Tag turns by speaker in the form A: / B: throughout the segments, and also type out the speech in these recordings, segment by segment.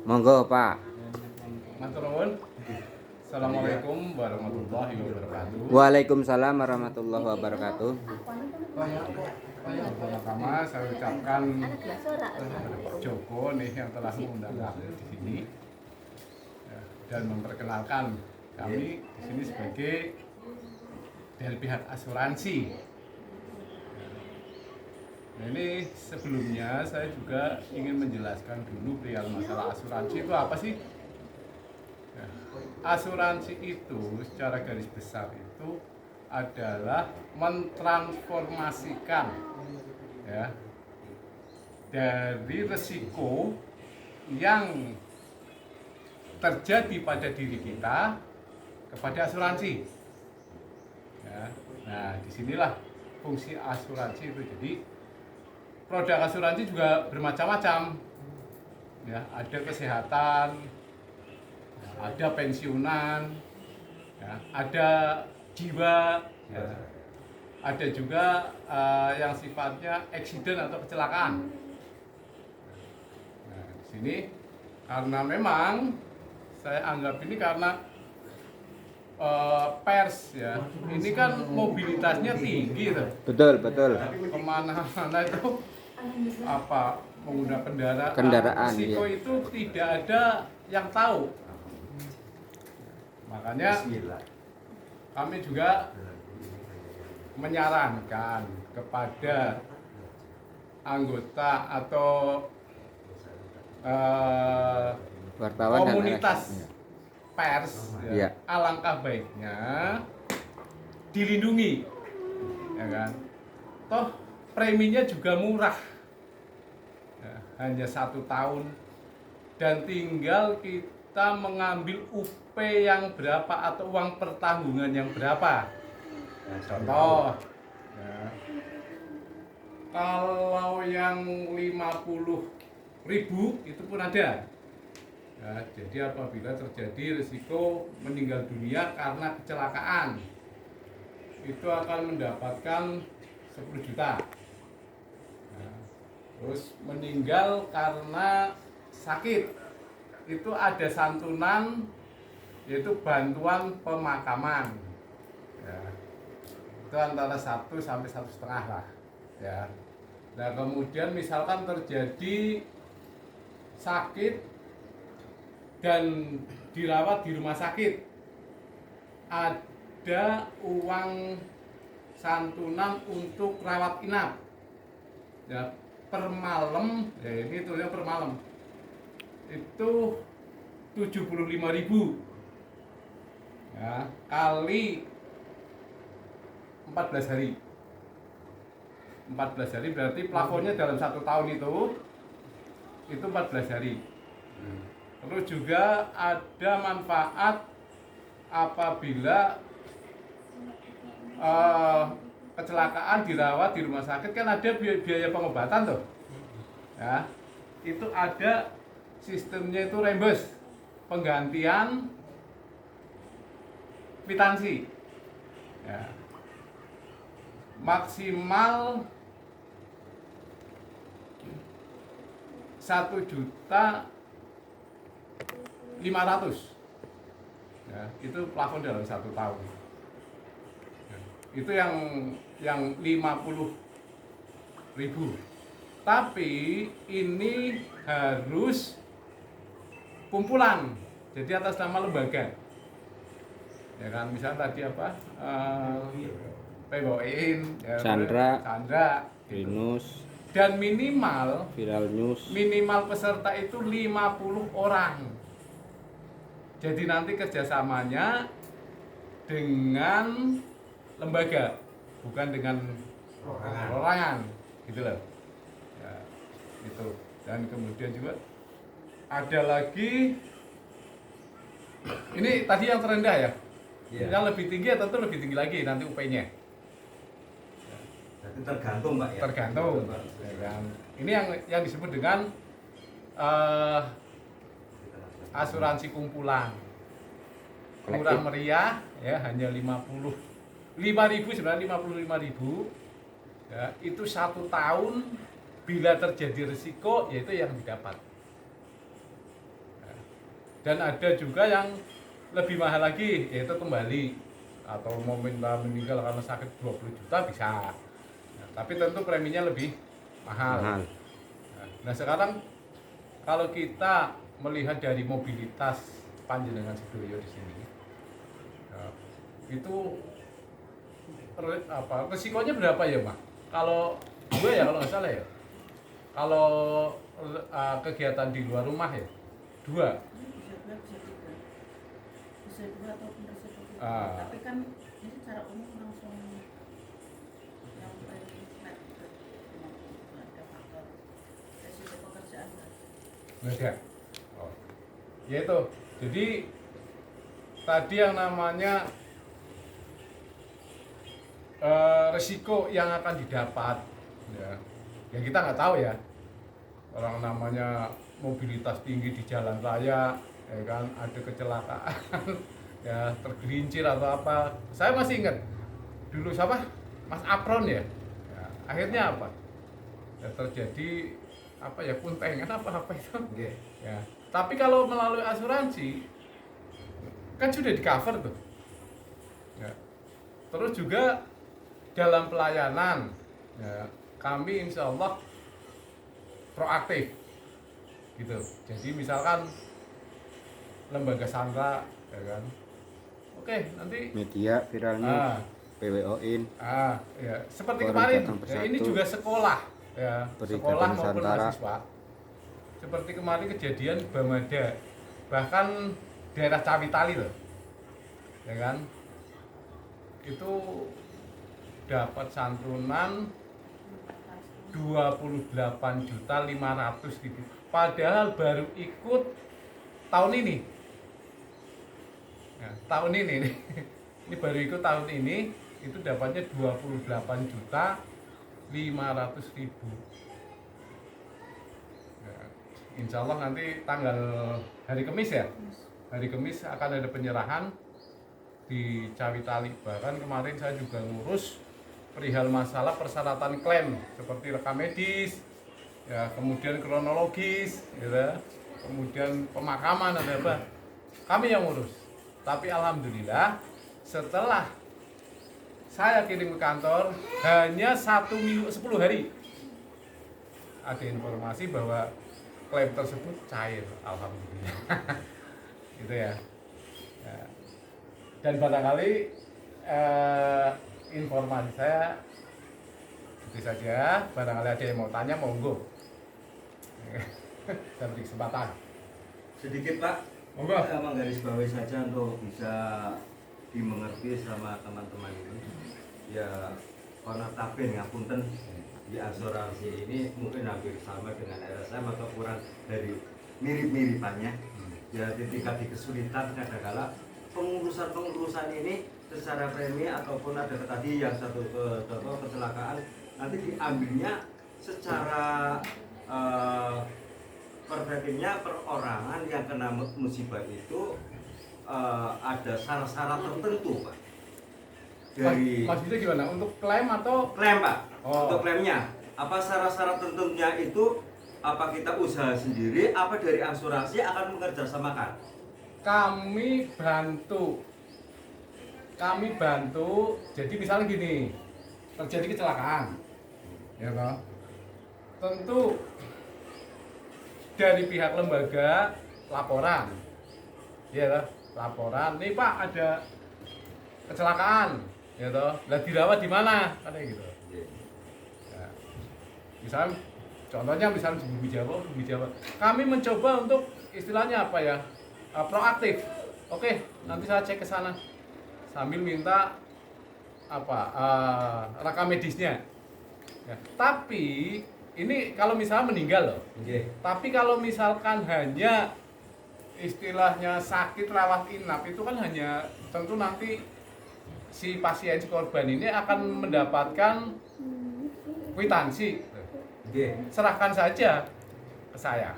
A: Monggo, Pak.
B: Matur nuwun. Assalamualaikum warahmatullahi wabarakatuh.
A: Waalaikumsalam warahmatullahi wabarakatuh.
B: Pertama saya ucapkan kepada Pak Joko nih yang telah mengundang kami di sini ya, dan memperkenalkan kami di sini sebagai dari pihak asuransi. Nah, ini sebelumnya saya juga ingin menjelaskan dulu perihal masalah asuransi itu apa sih? Ya, asuransi itu secara garis besar itu adalah mentransformasikan ya dari resiko yang terjadi pada diri kita kepada asuransi. Ya, nah disinilah fungsi asuransi itu. Jadi produk asuransi juga bermacam-macam. Ya, ada kesehatan, ada pensiunan, ya, ada jiwa, ya, ada juga yang sifatnya eksiden atau kecelakaan. Nah, di sini karena memang saya anggap ini karena pers ya, ini kan mobilitasnya tinggi tuh.
A: Betul.
B: Kemana-mana itu apa menggunakan
A: Kendaraan,
B: risiko
A: iya.
B: itu tidak ada yang tahu. Makanya kami juga menyarankan kepada anggota atau
A: Wartawan dan
B: komunitas
A: LSM.
B: pers ya,
A: Iya.
B: alangkah baiknya dilindungi, ya kan? Toh preminya juga murah, ya, hanya 1 tahun dan tinggal kita mengambil UP yang berapa atau uang pertanggungan yang berapa. Nah, contoh, ya, kalau yang 50.000 itu pun ada. Ya, jadi apabila terjadi risiko meninggal dunia karena kecelakaan, itu akan mendapatkan 10 juta. Nah, terus meninggal karena sakit, itu ada santunan, yaitu bantuan pemakaman. Ya, itu antara 1 sampai 1,5 lah. Ya. Nah kemudian misalkan terjadi sakit dan dirawat di rumah sakit, ada uang santunan untuk rawat inap ya per malam, ya ini tulisnya per malam itu 75.000 ya kali 14 hari. 14 hari berarti plafonnya dalam 1 tahun itu 14 hari. Terus juga ada manfaat apabila kecelakaan dirawat di rumah sakit, kan ada biaya pengobatan tuh. Ya, itu ada sistemnya itu reimburse, penggantian kwitansi. Ya. Maksimal 1.500.000 ya, itu plafon dalam 1 tahun ya, itu yang 50.000. Tapi ini harus kumpulan, jadi atas nama lembaga ya kan, misalnya tadi apa PBOIN ya,
A: Chandra,
B: gitu.
A: Linus,
B: Dan minimal
A: Viral News.
B: peserta itu 50 orang. Jadi nanti kerjasamanya dengan lembaga, bukan dengan perorangan, gitu loh. Ya, itu. Dan kemudian juga ada lagi, ini tadi yang terendah ya.
C: Iya.
B: Yang lebih tinggi tentu lebih tinggi lagi nanti UP-nya.
C: Jadi tergantung Pak ya.
B: Tergantung. Ya kan? Ini yang disebut dengan asuransi kumpulan. Murah meriah ya, hanya 55.000, sebenarnya 55.000 ya, itu 1 tahun bila terjadi risiko yaitu yang didapat. Dan ada juga yang lebih mahal lagi, yaitu kembali atau mau minta meninggal karena sakit 20 juta bisa. Nah, tapi tentu preminya lebih mahal.
A: Mahal.
B: Nah, sekarang kalau kita melihat dari mobilitas panjenengan sedoyo di sini, nah, itu resikonya berapa ya, Mak? Kalau gue ya, kalau nggak salah ya, kalau kegiatan di luar rumah ya, 2.
C: Bisa 2 ataupun resiko 3.
B: Ah.
C: Tapi kan ini secara umum langsung yang paling flat itu memang ada faktor resiko pekerjaan kan.
B: Nggak ada. Oh. Ya itu. Jadi tadi yang namanya resiko yang akan didapat, ya kita nggak tahu ya. Orang namanya mobilitas tinggi di jalan raya, ya kan, ada kecelakaan, ya tergelincir atau apa. Saya masih ingat dulu siapa, Mas Apron ya. Ya, akhirnya apa? Ya, terjadi apa ya, puntengan apa itu. Ya. Tapi kalau melalui asuransi kan sudah di cover tuh. Ya. Terus juga dalam pelayanan, ya, kami insya Allah proaktif, gitu. Jadi misalkan lembaga sandra, ya kan, oke nanti
A: Media viralnya PWO-in.
B: Ya seperti
A: Forum
B: kemarin,
A: Jateng
B: ya,
A: Bersatu.
B: ini juga sekolah, ya
A: Berita
B: sekolah maupun
A: Nusantara.
B: mahasiswa. Seperti kemarin kejadian Bamada, bahkan daerah Cawitali loh, ya kan, itu dapat santunan 28.500.000, padahal baru ikut tahun ini. Ya, tahun ini nih. Ini baru ikut tahun ini, itu dapatnya 28.500.000. Ya, insya Allah nanti tanggal hari Kamis ya, hari Kamis akan ada penyerahan di Cawitali. Bahkan kemarin saya juga ngurus perihal masalah persyaratan klaim seperti rekam medis, ya kemudian kronologis, ya, kemudian pemakaman ada apa, kami yang ngurus. Tapi alhamdulillah setelah saya kirim ke kantor hanya 1 minggu 10 hari ada informasi bahwa klaim tersebut cair, alhamdulillah. Gitu ya. Ya. Dan barangkali informasi saya itu saja. Barangkali ada yang mau tanya, monggo. Saya beri kesempatan.
D: Sedikit Pak,
B: Monggo.
D: emang garis bawahi saja untuk bisa dimengerti sama teman-teman ini. Ya, konotaben ngapunten di asuransi ini mungkin hampir sama dengan RSM atau kurang dari mirip-miripannya. Ya, ketika di kesulitan kadang-kala pengurusan ini secara premi ataupun ada tadi yang satu kecelakaan nanti diambilnya secara perbedaannya perorangan yang kena musibah itu ada syarat-syarat tertentu Pak. Dari
B: Maksudnya gimana? Untuk klaim atau
D: klaim Pak?
B: Oh.
D: Untuk klaimnya apa syarat-syarat tertentunya itu, apa kita usaha sendiri, apa dari asuransi akan mengerjasamakan?
B: Kami bantu. Jadi misalnya gini, terjadi kecelakaan, ya toh, tentu dari pihak lembaga laporan, ya toh, laporan, nih Pak ada kecelakaan, ya toh, lah dirawat di mana, katanya gitu. Ya. Misalnya, contohnya misalnya di Bumi Jawa, kami mencoba untuk istilahnya apa ya, proaktif. Oke, nanti saya cek ke sana sambil minta rekam medisnya. Ya, tapi ini kalau misalnya meninggal loh. Tapi kalau misalkan hanya istilahnya sakit rawat inap, itu kan hanya tentu nanti si pasien, si korban ini akan mendapatkan kwitansi. Serahkan saja ke saya.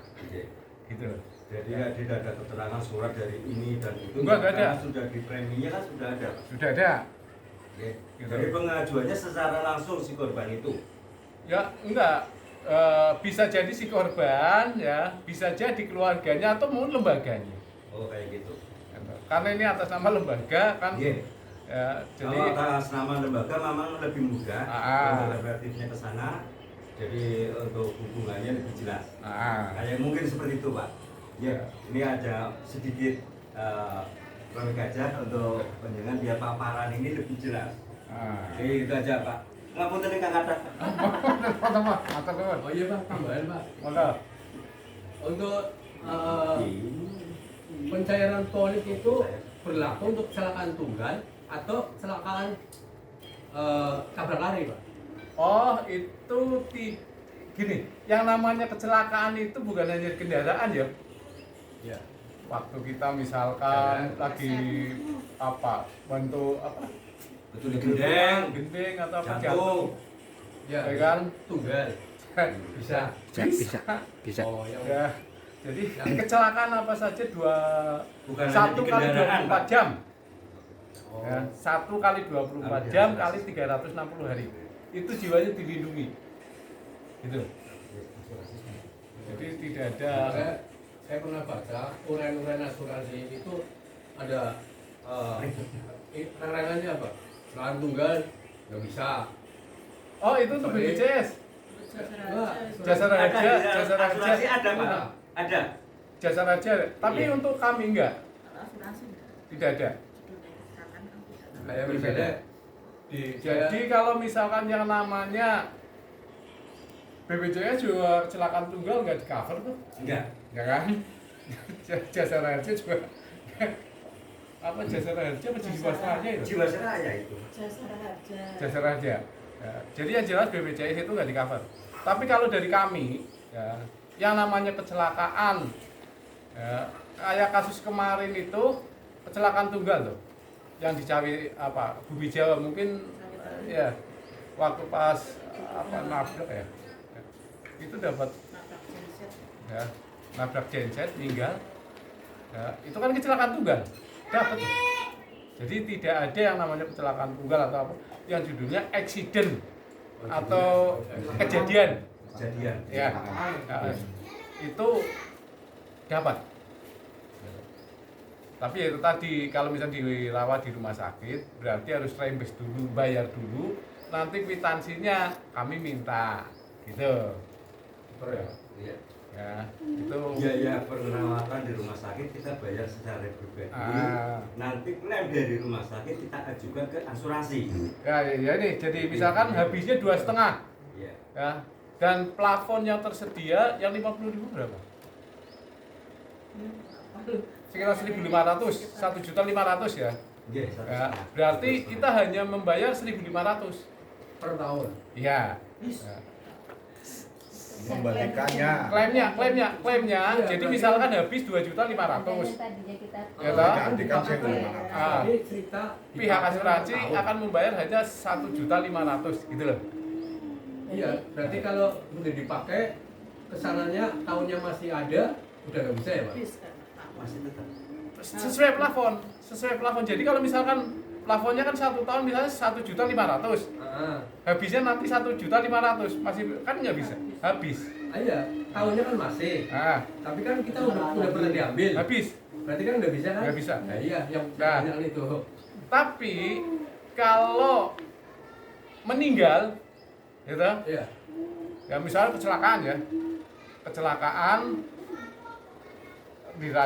B: Gitu.
D: Jadi tidak ada keterangan surat dari ini dan itu.
B: Enggak ada.
D: Sudah di preminya kan sudah ada.
B: Sudah ada.
D: Gitu.
B: Gitu.
D: Jadi pengajuannya secara langsung si korban itu.
B: Ya enggak, bisa jadi si korban, ya bisa jadi keluarganya atau mungkin lembaganya.
D: Oh kayak gitu.
B: Karena ini atas nama lembaga kan.
D: Iya.
B: Ya, jadi
D: Kalau atas nama lembaga memang lebih mudah untuk relatifnya ke sana. Jadi untuk hubungannya lebih jelas. Kayak mungkin seperti itu Pak. Ya, ini ada sedikit kronik aja untuk panjangan biar paparan ini lebih jelas. Jadi itu aja Pak. Ngapunten Kang Kata.
E: Oh iya Pak, tambahan Pak.
B: Maka
E: Untuk pencairan polis itu berlaku untuk kecelakaan tunggal atau kecelakaan tabrak lari Pak?
B: oh itu gini, yang namanya kecelakaan itu bukan hanya kendaraan ya.
E: Ya.
B: Waktu kita misalkan
E: Ya,
B: lagi apa, bantu apa?
D: Betul gendeng,
B: Gendeng atau apa
D: jatuh.
E: Ya,
B: Ya kan?
E: tunggal. Bisa.
A: Bisa.
E: Oh, yang
B: Ya. Jadi kecelakaan apa saja
D: Bukan hanya
B: satu
D: di
B: kali
D: kendaraan,
B: 24 jam.
E: Oh.
B: Ya, 1 kali 24 jam kali 360 hari. Itu jiwanya dilindungi. Gitu. Jadi tidak ada
E: Saya pernah baca urean asuransi itu ada rancangannya apa? Kecelakaan tunggal nggak bisa.
B: oh itu untuk BPJS. Jasa
E: Ada,
B: raja, jasa raja.
D: Asuransi ada Pak. Ada.
B: Jasa raja, tapi
D: Iya.
B: untuk kami enggak,
C: asuransi enggak.
B: tidak ada.
C: Judulnya kecelakaan kan tidak ada.
E: Kayak misalnya di
B: Jadi kalau misalkan yang namanya BPJS juga kecelakaan tunggal nggak di cover tuh,
D: Enggak.
B: ya kan? Jasa raja juga apa jasa raja apa jiwasraya itu?
D: Jiwasraya itu.
C: Jasa raja.
B: Jasa raja. Ya, jadi yang jelas BPJS itu nggak di cover. Tapi kalau dari kami, ya, yang namanya kecelakaan, ya, kayak kasus kemarin itu kecelakaan tunggal tuh, yang di Cawi apa Bumi Jawa mungkin, ya, waktu pas apa nabrak ya, itu dapat
C: Nabrak genset.
B: ya nabrak genset meninggal, ya, itu kan kecelakaan tunggal dapat. Jadi tidak ada yang namanya kecelakaan tunggal atau apa, yang judulnya accident atau kejadian.
D: Kejadian.
B: Ya, nah, itu dapat. Tapi itu tadi kalau misalnya dirawat di rumah sakit berarti harus rembes dulu, bayar dulu, nanti kwitansinya kami minta, gitu.
D: Iya.
B: Ya, itu.
D: Biaya perawatan di rumah sakit kita bayar secara pribadi. Nanti klaim dari rumah sakit kita ajukan ke asuransi.
B: Ya, ya ini. Jadi misalkan habisnya 2,5,
D: Iya.
B: ya, dan plafon yang tersedia yang 50.000 berapa? Sekitar 1.500, 1.500.000 ya.
D: Iya,
B: Ya, berarti kita hanya membayar 1.500.
E: per tahun.
B: Iya. Ya.
F: Membalikannya.
B: Klaimnya.
E: Iya,
B: Jadi
E: berarti-
B: misalkan habis 2.500.000.
G: Tadinya kita
B: Ya, toh?
F: Gantikan saya
B: Ah.
E: Jadi cerita
B: Pihak asuransi
E: tahun.
B: akan membayar hanya 1.500.000 gitu loh.
E: Iya, berarti kalau udah dipakai kesananya tahunnya masih ada, udah nggak bisa ya Pak?
C: Bis kan.
D: Masih tetap.
B: Sesuai plafon. Jadi kalau misalkan plafonnya kan 1 tahun misalnya 1.500.000. Habisnya nanti 1.500.000 masih kan nggak bisa. Habis.
E: Iya, tahunnya kan masih. Tapi kan kita udah pernah diambil.
B: Habis.
E: Berarti kan udah bisa kan?
B: Nggak bisa.
E: Nah, iya, yang
B: Nah.
E: banyak itu.
B: Tapi kalau meninggal, gitu,
E: Iya.
B: ya misalnya kecelakaan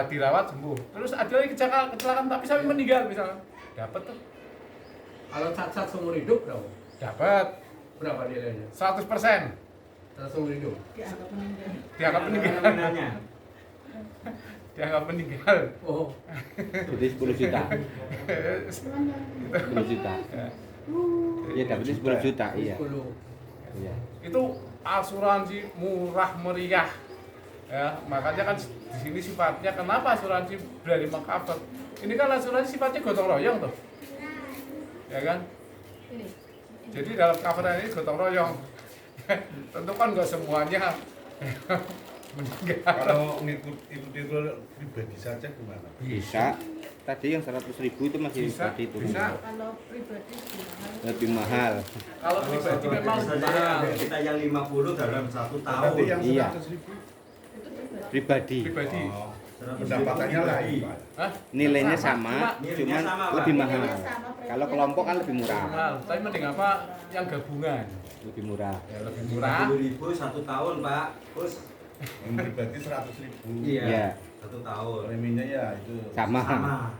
B: dirawat sembuh, terus ada lagi kecelakaan tapi sampai meninggal misalnya, dapat tuh,
E: Kalau cat-cat seumur hidup berapa?
B: dapat
E: Berapa nilainya?
B: 100%
E: Cat seumur hidup.
C: Dianggap meninggal.
B: dianggap meninggal,
D: Nominalnya.
B: dianggap meninggal.
E: Oh,
A: Jadi 10 juta. 10 juta. Iya, dapatnya 10 juta, iya.
E: 10.
A: Iya.
B: Itu asuransi murah meriah, ya makanya kan di sini sifatnya kenapa asuransi berani mengcover. Ini kan asuransi sifatnya gotong royong tuh, ya kan. Jadi dalam coveran ini gotong royong. Tentu kan nggak semuanya meninggal.
F: Kalau ikuti pribadi saja gimana?
A: Bisa. Tadi yang 100.000 itu masih
B: Bisa,
A: tadi itu.
B: bisa.
C: Kalau pribadi gimana?
A: Lebih mahal.
B: Kalau pribadi memang
D: Saja
B: mahal.
D: kita yang 50 dalam 1 tahun.
F: Berarti yang
A: Iya.
F: 100.000
C: Itu pribadi.
A: Pribadi.
B: Pribadi.
F: Oh. Pendapatannya lain, Pak.
B: Hah?
A: Nilainya sama,
D: Nilainya
A: cuman
D: sama, Pak.
A: lebih mahal.
C: Nilainya sama,
A: Kalau kelompok kan lebih murah.
B: Nah, tapi mending apa yang gabungan?
A: Lebih murah.
B: Ya lebih murah.
D: 30.000 1 tahun, Pak. Bos.
F: Yang pribadi 100.000.
A: Iya.
D: 1 tahun.
F: Preminya ya itu.
A: Sama.
D: Sama.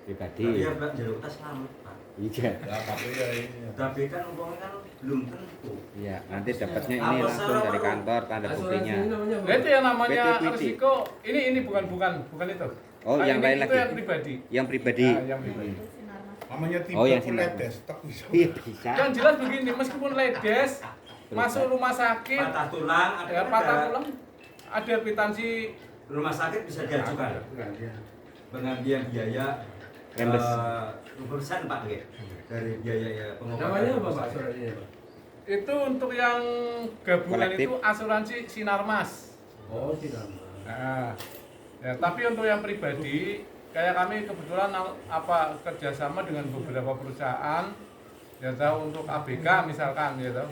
A: Pribadi.
D: Tapi ya Mbak jalur tas selamat, Pak.
A: Iya.
F: Ya, tapi ya ini.
D: Tapi kan umpamanya kan belum tentu.
A: Iya, nanti dapatnya ini langsung dari kantor tanda
E: Asuransi
A: buktinya.
E: ini namanya
B: Nah, itu yang namanya
A: PT.
B: risiko. Ini bukan itu.
A: Oh,
B: Nah,
A: yang
B: ini
A: lain
B: itu
A: lagi.
B: yang pribadi.
A: Yang pribadi.
B: Nah, yang pribadi.
C: Itu sinar mas.
F: Namanya tipe
A: Oh, yang sinar.
F: ledes, tak bisa.
A: Iya bisa.
B: Yang jelas begini, meskipun ledes, masuk rumah sakit,
D: Patah tulang, ada
B: ya patah tulang, ada kwitansi.
D: rumah sakit bisa diajukan. Pengambilan biaya
A: Rembes.
D: 20% Pak ya, dari biaya ya pengobatan.
E: Namanya apa Pak asuransinya Pak?
B: Itu untuk yang gabungan
A: Kolektif.
B: itu asuransi Sinarmas.
E: Oh tidak.
B: Nah, ya, tapi untuk yang pribadi, kayak kami kebetulan kerjasama dengan beberapa perusahaan, ya tahu untuk ABK misalkan, ya tahu.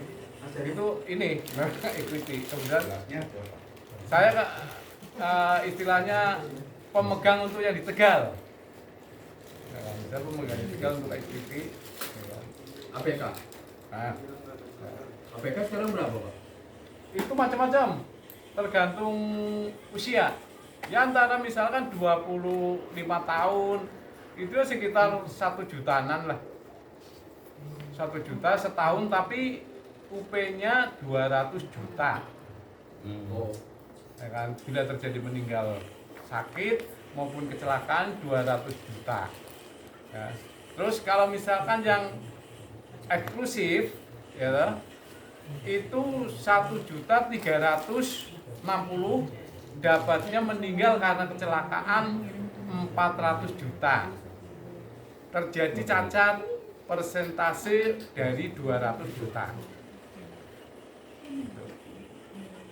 B: Itu ini equity. Kemudian saya istilahnya pemegang untuk yang di Tegal. Ya, saya pemegang di Tegal untuk equity. Ya.
E: APK.
B: Nah,
E: APK sekarang berapa Pak?
B: itu macam-macam, tergantung usia. Ya antara misalkan 25 tahun itu sekitar 1 jutaan lah. 1 juta setahun, tapi UP-nya 200 juta.
E: Oh.
B: Ya kan, bila terjadi meninggal sakit maupun kecelakaan 200 juta. Ya. Terus kalau misalkan yang eksklusif, ya toh, itu 1.360.000, dapatnya meninggal karena kecelakaan 400 juta. Terjadi cacat persentase dari 200 juta.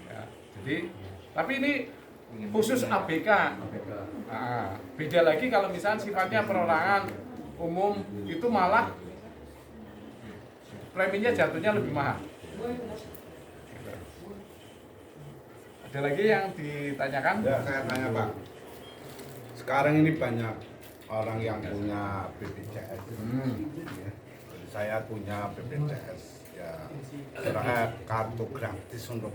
B: Ya, jadi tapi ini khusus ABK.
E: APK.
B: Nah, beda lagi kalau misalnya sifatnya perorangan umum, itu malah preminya jatuhnya lebih mahal. Ada lagi yang ditanyakan?
F: Ya, saya tanya Pak. Sekarang ini banyak orang yang punya BPJS. Ya. Jadi saya punya BPJS. Ya, kartu gratis untuk.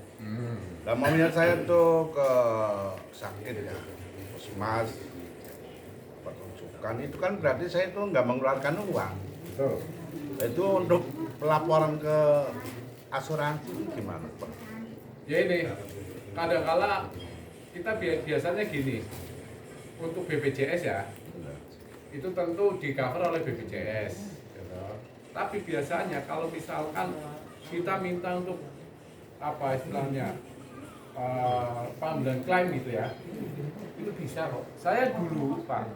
F: Nah, maunya saya tuh ke sakit ya, puskesmas, rujukan itu kan berarti saya itu nggak mengeluarkan uang. Itu untuk pelaporan ke asuransi itu gimana Pak?
B: Ya ini, kadang-kala kita biasanya gini, untuk BPJS ya, itu tentu di cover oleh BPJS. Gitu. Tapi biasanya kalau misalkan kita minta untuk apa istilahnya pengambilan klaim gitu ya, itu bisa kok. Saya dulu Pak,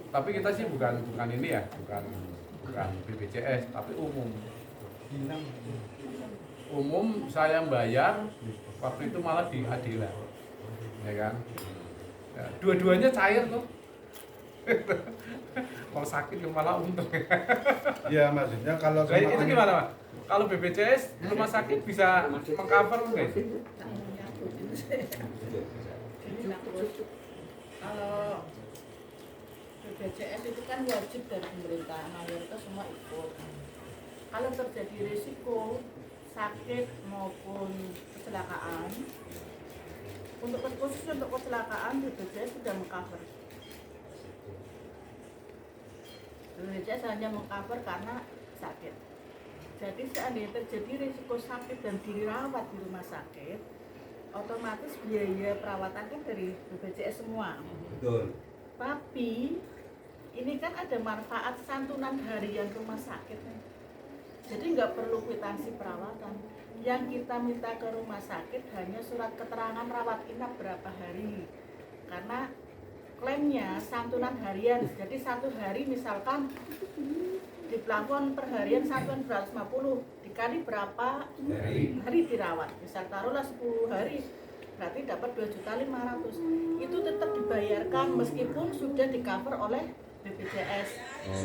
B: tapi kita sih bukan ini ya, bukan BPJS, tapi umum saya bayar, waktu itu malah di Adilan, ya kan? Ya, dua-duanya cair tuh. Mau sakit malah untung.
F: Ya maksudnya kalau
B: Nah, itu gimana Pak? Kalau BPJS rumah sakit bisa mengcover enggak?
C: Kalau BPJS itu kan wajib dari pemerintah, mayoritas semua ikut. Kalau terjadi risiko sakit maupun kecelakaan, khusus untuk kecelakaan BPJS sudah mengcover. BPJS hanya mengcover karena sakit. Jadi seandainya terjadi risiko sakit dan dirawat di rumah sakit, otomatis biaya perawatan kan dari BPJS semua.
D: Betul.
C: Tapi ini kan ada manfaat santunan harian rumah sakit. Jadi nggak perlu kwitansi perawatan. Yang kita minta ke rumah sakit hanya surat keterangan rawat inap berapa hari. Karena klaimnya santunan harian. Jadi 1 hari misalkan di plafon per harian santunan 250 dikali berapa hari dirawat. Misal taruhlah 10 hari, berarti dapat 2.500.000. Itu tetap dibayarkan meskipun sudah di-cover oleh BPJS.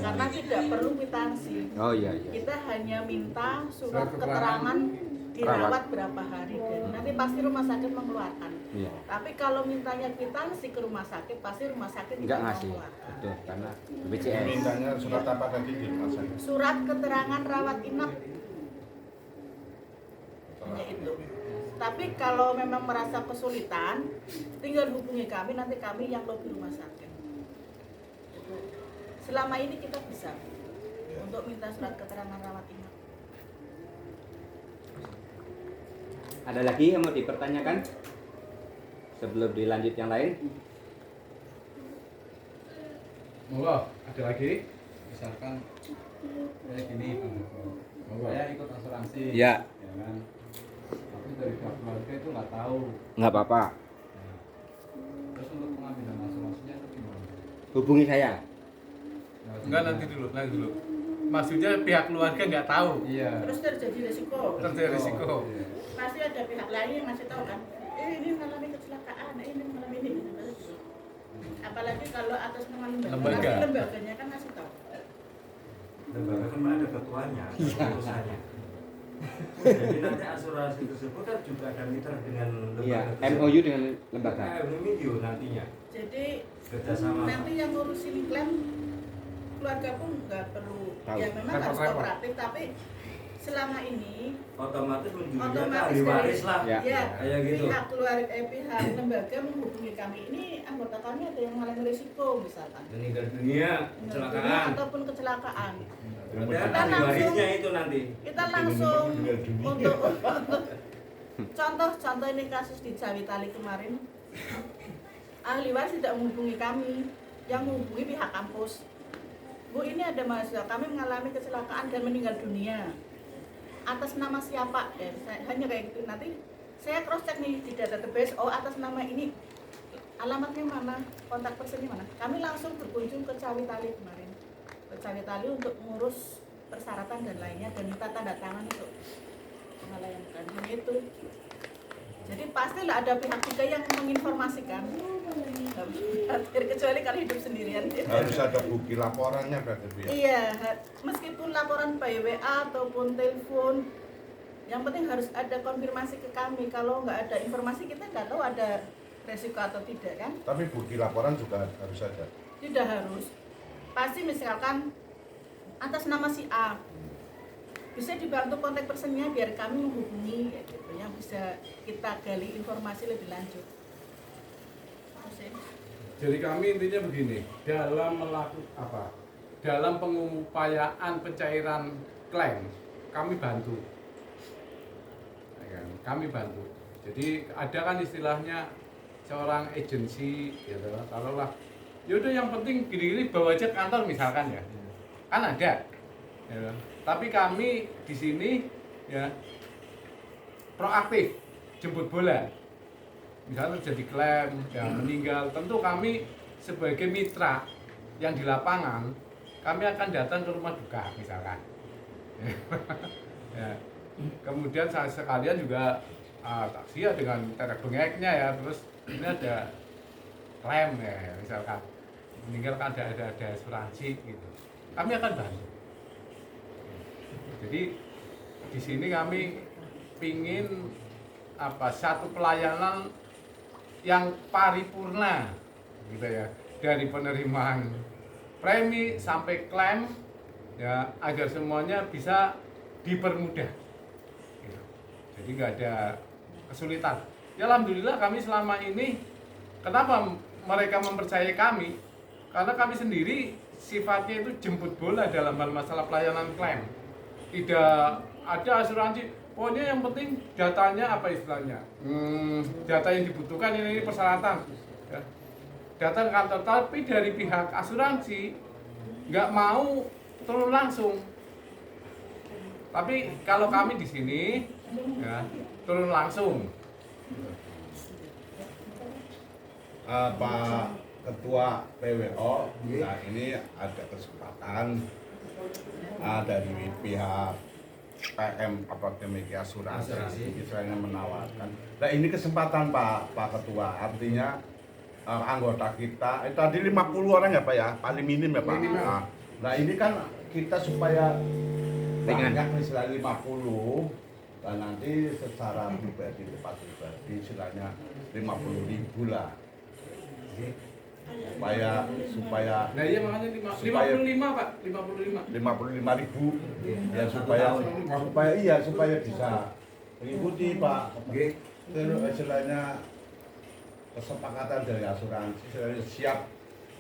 C: Karena tidak perlu kwitansi.
A: Oh iya.
C: Kita hanya minta surat keterangan dirawat berapa hari dan nanti pasti rumah sakit mengeluarkan.
A: Iya.
C: Tapi kalau mintanya kwitansi ke rumah sakit, pasti rumah sakit
A: Enggak
C: tidak
A: ngasih.
C: mau ngeluarkan.
A: Betul, karena BPJS.
F: Mintanya surat apa tadi di Mas?
C: Surat keterangan rawat inap hanya itu. Tapi kalau memang merasa kesulitan, tinggal hubungi kami, nanti kami yang lobby rumah sakit. Selama ini kita bisa untuk minta surat keterangan rawat inap.
A: Ada lagi yang mau dipertanyakan sebelum dilanjut yang lain?
B: Monggo, ada lagi?
E: Misalkan kayak gini Bang Joko,
B: Monggo.
E: saya ikut asuransi
A: Ya.
E: ya kan, tapi dari pihak keluarga itu nggak tahu.
A: Nggak apa-apa.
E: Nah, terus untuk pengambilan asuransinya itu gimana?
A: Hubungi saya.
B: Enggak, nanti dulu. Maksudnya pihak keluarga nggak tahu
E: Iya.
C: Terus terjadi resiko.
B: terjadi risiko.
E: Iya.
C: Pasti ada pihak lain yang ngasih tahu kan, ini mengalami kecelakaan, ini mengalami ini. Apalagi kalau atas nama lembaga,
B: Lembaga.
C: Nanti lembaganya kan ngasih tahu.
D: Lembaga kan ada ketuanya, urusannya. Jadi nanti asuransi tersebut kan juga akan mitra dengan
A: Iya,
D: lembaga
A: MOU dengan lembaga.
D: MOU nantinya
C: Jadi
D: kerjasama.
C: nanti yang ngurusin klaim keluarga pun nggak perlu,
A: Tahu.
C: ya memang harus
B: Repot-repot.
C: kooperatif, tapi selama ini
D: Otomatis menjunjuknya ke
C: otomatis
D: ahli waris lah.
A: Ya.
C: ya,
D: Kayak gitu.
C: pihak keluarga, pihak lembaga menghubungi kami, ini anggota kami ada yang mengalami risiko misalkan
D: Meninggal dunia, kecelakaan.
C: ataupun kecelakaan.
D: Berarti
C: Kita
D: ahli
C: langsung-
D: warisnya itu nanti.
C: Kita langsung untuk contoh ini kasus di Jawi Tali kemarin, ahli waris tidak menghubungi kami, yang menghubungi pihak kampus. Bu, ini ada mahasiswa kami mengalami kecelakaan dan meninggal dunia, atas nama siapa? Ya, hanya kayak gitu. Nanti saya cross check nih di database, oh atas nama ini, alamatnya mana, kontak personnya mana. Kami langsung berkunjung ke Jawi Tali kemarin, ke Jawi Tali untuk mengurus persyaratan dan lainnya dan minta tanda tangan untuk mengalayangkan hanya itu. Jadi pastilah ada pihak tiga yang menginformasikan. Nggak bisa khawatir, kecuali kalau hidup sendirian.
F: Harus ada bukti laporannya berarti Bu, ya.
C: Iya, meskipun laporan by WA ataupun telepon, yang penting harus ada konfirmasi ke kami. Kalau nggak ada informasi, kita nggak tahu ada resiko atau tidak kan.
F: Tapi bukti laporan juga harus ada.
C: Tidak harus. Pasti misalkan atas nama si A, bisa dibantu kontak personnya biar kami menghubungi ya gitu, yang bisa kita gali informasi lebih lanjut. Terus ya.
B: Jadi kami intinya begini, dalam dalam pengupayaan pencairan klaim, kami bantu. Ya kan? Kami bantu. Jadi ada kan istilahnya seorang agensi, gitu. Taruhlah, yaudah yang penting gini-gini bawa aja ke kantor misalkan ya, kan ada. Ya. Tapi kami di sini ya proaktif, jemput bola. Misalnya terjadi klaim, yang meninggal, tentu kami sebagai mitra yang di lapangan, kami akan datang ke rumah duka misalkan. Ya. Kemudian saya sekalian juga takziah dengan terek bengeknya ya, terus ini ada klaim ya misalkan meninggal kan ada asuransi gitu, kami akan bantu. Jadi di sini kami pingin satu pelayanan yang paripurna gitu ya, dari penerimaan premi sampai klaim ya, agar semuanya bisa dipermudah gitu. Jadi nggak ada kesulitan ya. Alhamdulillah kami selama ini, kenapa mereka mempercayai kami, karena kami sendiri sifatnya itu jemput bola dalam hal masalah pelayanan klaim. Tidak ada asuransi, pokoknya yang penting datanya apa istilahnya, data yang dibutuhkan ini persyaratan ya. Datang ke kantor, tapi dari pihak asuransi nggak mau turun langsung. Tapi kalau kami di sini ya, turun langsung.
F: Pak Ketua PWO, nah ini ada kesempatan dari pihak PM Akademik Asuransi misalnya menawarkan. Nah ini kesempatan Pak Ketua, artinya anggota kita tadi 50 orang ya Pak ya, paling minim ya Pak. Nah ini kan kita supaya banyak misalnya 50, Dan nanti secara pribadi, tempat pribadi istilahnya 50.000 lah. Supaya
B: Nah iya makanya 55 Pak, 55.
F: 55.000 ya supaya bisa mengikuti Pak. Terus istilahnya kesepakatan dari asuransi siap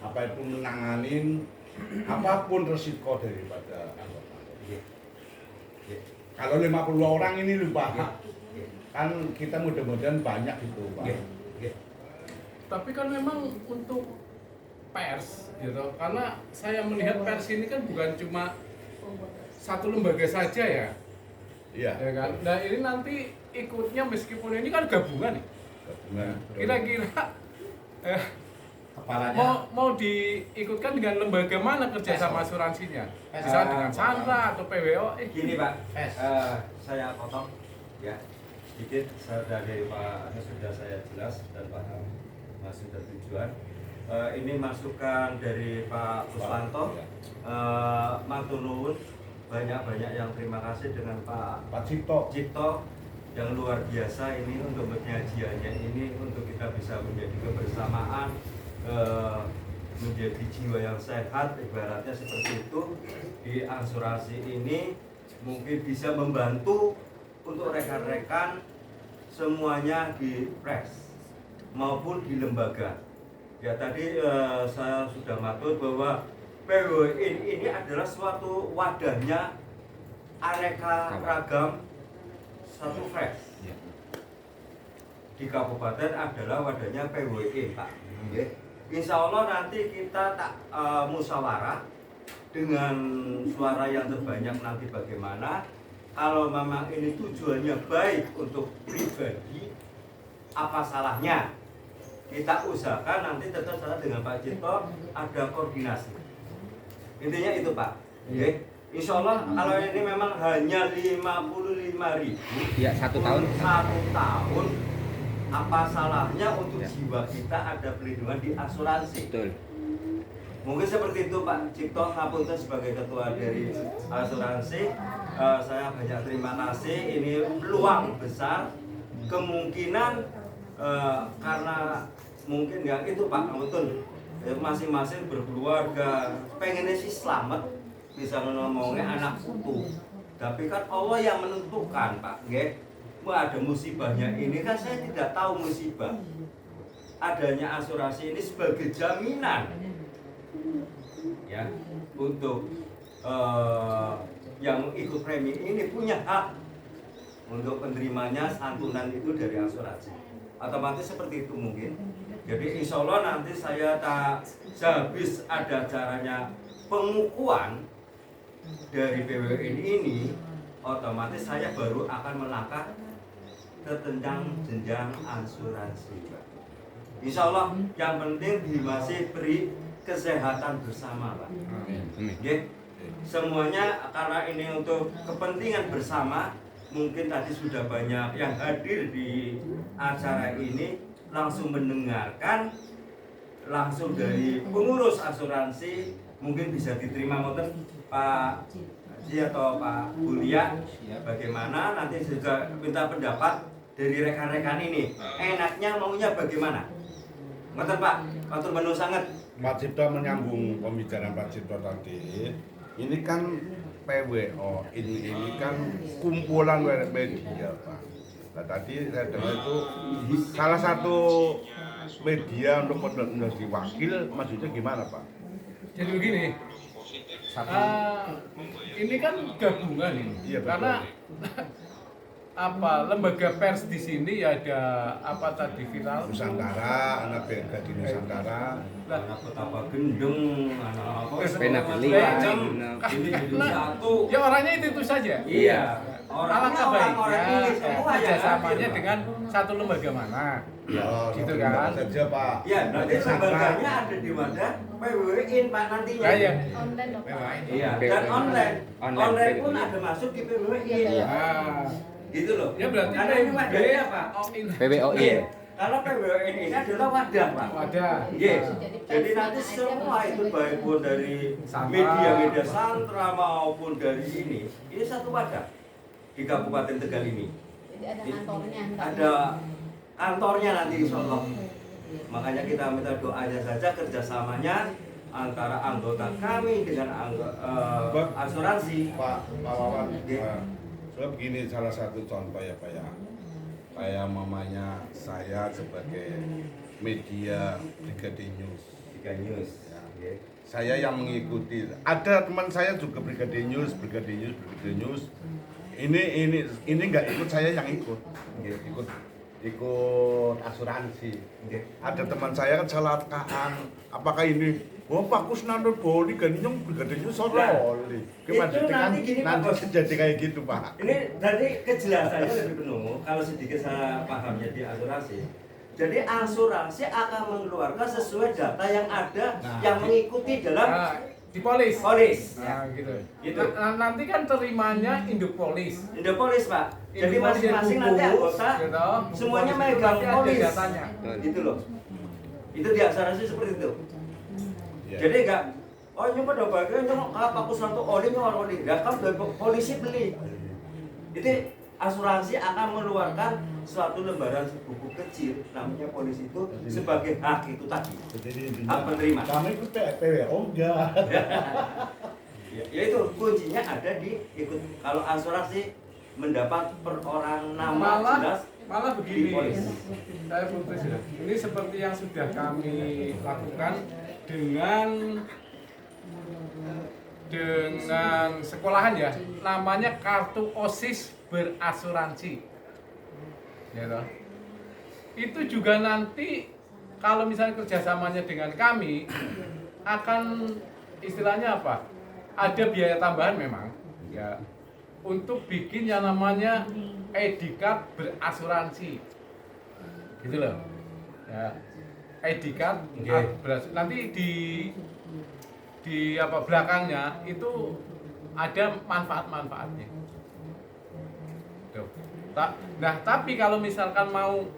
F: apa itu menanganin apapun resiko daripada anggota. Kalau 50 orang ini loh Pak, kan kita mudah-mudahan banyak itu Pak.
B: Tapi kan memang untuk pers gitu, karena saya melihat pers ini kan bukan cuma satu lembaga saja ya,
F: Iya.
B: ya kan. Nah ini nanti ikutnya meskipun ini kan gabungan nih.
F: Gabungan.
B: Kira-kira
E: Kepalanya
B: mau diikutkan dengan lembaga mana kerja sama asuransinya? Misalnya dengan Sandra atau PWO?
D: Gini Pak, saya potong ya sedikit dari Pak sudah saya jelas dan paham maksud dan tujuan. Ini masukan dari Pak Puswanto, matur nuwun, banyak yang terima kasih dengan Pak Cipto yang luar biasa ini untuk penyajiannya ini untuk kita bisa menjadi kebersamaan, menjadi jiwa yang sehat, ibaratnya seperti itu. Di asuransi ini mungkin bisa membantu untuk rekan-rekan semuanya di pres maupun di lembaga. Ya tadi saya sudah matur bahwa PWIN ini adalah suatu wadahnya aneka ragam satu fresh. Di kabupaten adalah wadahnya PWIN Pak. Insya Allah nanti kita tak musyawarah dengan suara yang terbanyak nanti bagaimana. Kalau memang ini tujuannya baik untuk pribadi, apa salahnya? Kita usahakan nanti tetap salah dengan Pak Cipto ada koordinasi. Intinya itu Pak. Insya Allah kalau ini memang hanya 55.000
A: Ya, 1 tahun.
D: 1 tahun, apa salahnya untuk jiwa kita ada perlindungan di asuransi?
A: Betul.
D: Mungkin seperti itu Pak Cipto, ngapunten sebagai ketua dari asuransi. Saya banyak terima kasih. Ini peluang besar, kemungkinan karena mungkin ya itu Pak Ngapunten, masing-masing berkeluarga pengennya sih selamat, bisa ngomongnya anak utuh. Tapi kan Allah yang menentukan Pak, ada musibahnya ini kan saya tidak tahu musibah. Adanya asuransi ini sebagai jaminan ya untuk yang ikut premi ini punya hak untuk penerimanya santunan itu dari asuransi. Otomatis seperti itu mungkin. Jadi insya Allah nanti saya tak sehabis ada caranya pengukuhan dari PWN ini, otomatis saya baru akan melangkah ke jenjang asuransi. Insya Allah yang penting masih beri kesehatan bersama Pak. Semuanya karena ini untuk kepentingan bersama. Mungkin tadi sudah banyak yang hadir di acara ini langsung mendengarkan langsung dari pengurus asuransi, mungkin bisa diterima motor Pak Haji atau Pak Bulia, bagaimana nanti juga minta pendapat dari rekan-rekan ini, enaknya maunya bagaimana? Ngoten Pak, matur nuwun sangat.
F: Pak Cipto menyambung pembicaraan Pak Cipto tadi. Ini kan PWO, ini kan kumpulan media Pak. Nah tadi saya dengar itu salah satu media untuk menjadi wakil, maksudnya gimana Pak?
B: Jadi begini, ini kan gabungan ini,
F: Iya, betul.
B: karena apa lembaga pers di sini ya ada apa tadi viral
F: Nusantara, anak BNK di Nusantara.
D: Anak betapa gendeng, anak apa?
A: Pena beli.
D: Ini jadi satu.
B: ya orangnya itu saja.
D: Iya.
B: Alangkah
D: Orang-orang ini
B: baiknya
D: semua yang
B: kerjasamanya
D: hadir, Pak.
B: dengan satu lembaga mana,
F: Oh,
B: gitu
F: satu
B: kan?
F: saja Pak.
D: Ya, nanti lembaganya ada di mana? PWIN Pak nantinya.
B: Nah, ya.
C: Online dong Pak.
D: Iya, dan online.
A: Online
D: Online pun
A: PWIN.
D: ada masuk di PWIN.
C: Iya.
B: Nah,
D: Gitu loh.
B: ya berarti
D: Karena ini wadahnya Pak.
A: PWOI.
D: Iya. Karena PWIN ini adalah wadah Pak.
B: wadah.
D: Iya. Jadi nanti semua itu baik pun dari
B: Sama.
D: media-media Santra maupun dari ini satu wadah. di Kabupaten Tegal ini.
G: Jadi ada kantornya.
D: Ada kantornya nanti insya Allah. Makanya kita minta doanya saja, kerjasamanya antara anggota kami dengan asuransi.
F: Pak Wawan, soalnya begini salah satu contoh ya Pak ya. Kayak mamanya saya sebagai media Brigade News.
D: Tiga news.
F: Ya. Saya yang mengikuti. Ada teman saya juga Brigade News. Ini nggak ikut, saya yang ikut. Ikut asuransi. Ada teman saya kan salah kaan. Apakah ini? Oh Pak Kusnandor Boli Ganyong Brigade News Soroli.
D: Itu nanti gini, Pak Bos.
F: Jadi kayak gitu Pak.
D: Ini dari kejelasannya lebih penuh. Kalau sedikit saya pahamnya di asuransi. Jadi asuransi akan mengeluarkan sesuai data yang ada yang mengikuti dalam
B: di polis.
D: polis.
B: Nah, gitu.
D: Gitu.
B: Nanti kan terimanya induk polis.
D: Induk polis Pak. Jadi
B: Induk polis
D: masing-masing
B: yang
D: nanti
B: gugus,
D: anggota
B: gitu.
D: semuanya
B: Polis itu
D: megang
B: nanti ada
D: polis.
B: datanya.
D: Gitu loh. Itu di asuransi seperti itu.
F: Ya.
D: Jadi enggak, oh nyumpet dong bagian nyumpet Pak Kusnanto oli nyumpet oli. Enggak kan dari polisi beli. Itu asuransi akan mengeluarkan suatu lembaran buku kecil namanya polisi itu sebagai hak itu tadi.
F: Jadi
D: Hak penerima.
F: kami ikut PWO enggak.
D: Ya itu kuncinya ada di ikut kalau asuransi mendapat perorang nama jelas
B: Malah
D: di
B: begini,
D: polis.
B: saya putus ya. Ini seperti yang sudah kami lakukan dengan sekolahan ya, namanya kartu OSIS berasuransi. Gitu. Itu juga nanti kalau misalnya kerjasamanya dengan kami akan istilahnya apa? Ada biaya tambahan memang ya untuk bikin yang namanya ID card berasuransi, gitu loh. Ya, ID card nanti di apa belakangnya itu ada manfaat-manfaatnya. Tuh. Nah, tapi kalau misalkan mau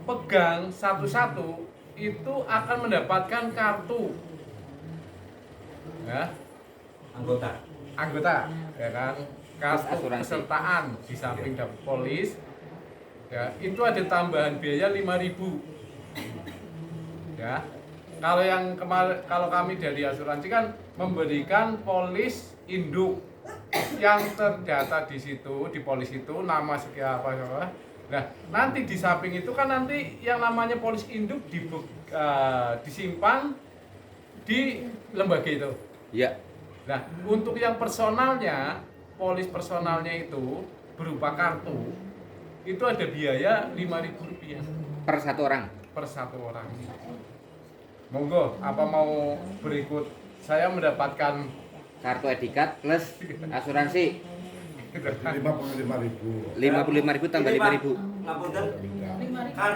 B: pegang satu-satu itu akan mendapatkan kartu, ya, anggota, ya kan, kartu
A: Asuransi.
B: kesertaan di samping dapat polis, ya, itu ada tambahan biaya 5.000, ya. Kalau kami dari asuransi kan memberikan polis induk yang terdata di situ, di polis itu nama sekian apa. Nah, nanti di samping itu kan nanti yang namanya polis induk disimpan di lembaga itu.
A: Ya.
B: Nah, untuk yang personalnya, polis personalnya itu berupa kartu, itu ada biaya Rp5.000
A: Per satu orang.
B: per satu orang. Monggo, apa mau berikut? Saya mendapatkan
A: Kartu etikat plus asuransi
F: 55.000.
A: 55.000 tambah
D: Ini, Pak,
A: 5.000.
D: ngapunten.
C: Lima ribu.
D: Karena